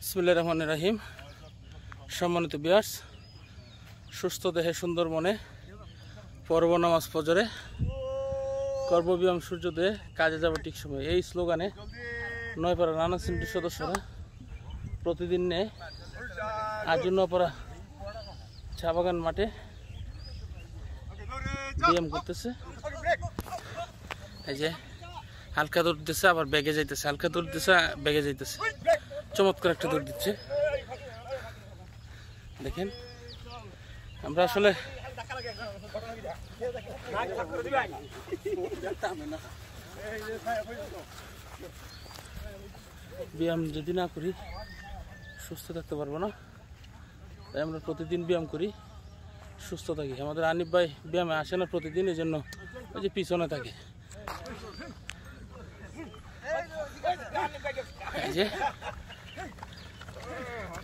বিসমিল্লাহির রহমানির রহিম। সম্মানিত ভিউয়ার্স, সুস্থ দেহে সুন্দর মনে পড়ব নামাজ ফজরে, করব ব্যায়াম সূর্যোদয়ে, কাজে যাব ঠিক সময়, এই স্লোগানে নয়পাড়া রানা সিমটির সদস্যরা প্রতিদিন নেয় আজ নয়পাড়া চা বাগান মাঠে ব্যায়াম করতেছে। এই যে হালকা দৌড় দিতেছে, আবার ব্যাগে যাইতেছে, হালকা দৌড় দিতেছে, ব্যাগে যাইতেছে, চমৎকার একটা দৌড় দিচ্ছে। দেখেন, আমরা আসলে ব্যায়াম যদি না করি সুস্থ থাকতে পারবো না, তাই আমরা প্রতিদিন ব্যায়াম করি, সুস্থ থাকি। আমাদের আনিফ ভাই ব্যায়ামে আসে না প্রতিদিন, এই জন্য ওই যে পিছনে থাকে।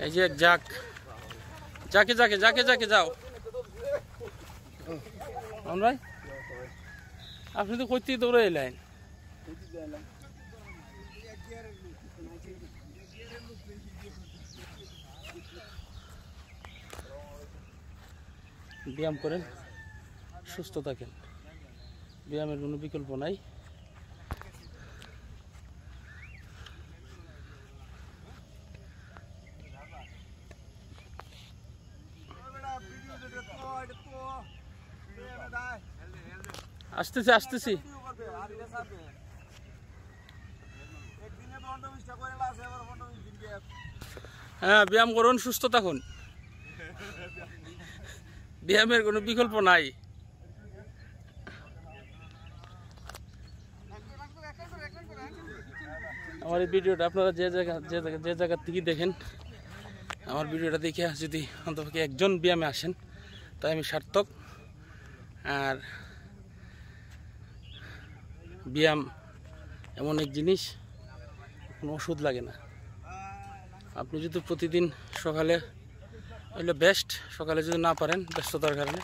এই যে যাকে যাও ভাই, আপনি তো কইতেই দৌড়ে এলেন। ব্যায়াম করেন, সুস্থ থাকেন, ব্যায়ামের কোনো বিকল্প নাই। আসতেছি হ্যাঁ, ব্যায়াম করুন, সুস্থ থাকুন, ব্যায়ামের কোনো বিকল্প নাই। আমার এই ভিডিওটা আপনারা যে জায়গা থেকে দেখেন, আমার ভিডিওটা দেখে যদি অন্তত একজন ব্যায়ামে আসেন তাই আমি সার্থক। আর ব্যায়াম এমন এক জিনিস, কোনো ওষুধ লাগে না। আপনি যদি প্রতিদিন সকালে হইলে বেস্ট, সকালে যদি না পারেন ব্যস্ততার কারণে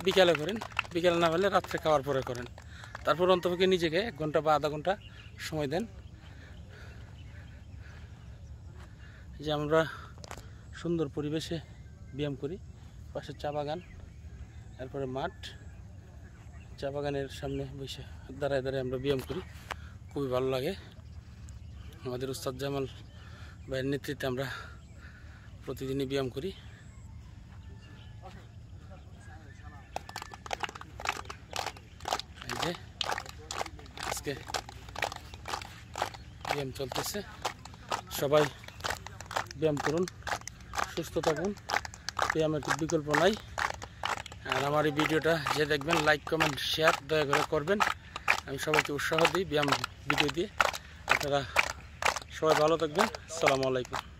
বিকালে করেন, বিকালে না পারলে রাত্রে খাওয়ার পরে করেন। তারপর অন্তপক্ষে নিজেকে 1 ঘন্টা বা আধা ঘন্টা সময় দেন। যে আমরা সুন্দর পরিবেশে ব্যায়াম করি, পাশে চা বাগান, তারপরে মাঠ, চা বাগানের সামনে বসে দাঁড়ায় আমরা ব্যায়াম করি, খুবই ভালো লাগে। আমাদের উস্তাদ জামাল ভাইয়ের নেতৃত্বে আমরা প্রতিদিনই ব্যায়াম করি। এই যে আজকে ব্যায়াম চলতেছে, সবাই ব্যায়াম করুন, সুস্থ থাকুন, ব্যায়ামের বিকল্প নাই। আর আমার এই ভিডিওটা যে দেখবেন, লাইক কমেন্ট শেয়ার দয়া করে করবেন। আমি সবাইকে উৎসাহ দিই ব্যায়াম ভিডিও দিয়ে। আপনারা সবাই ভালো থাকবেন। আসসালামু আলাইকুম।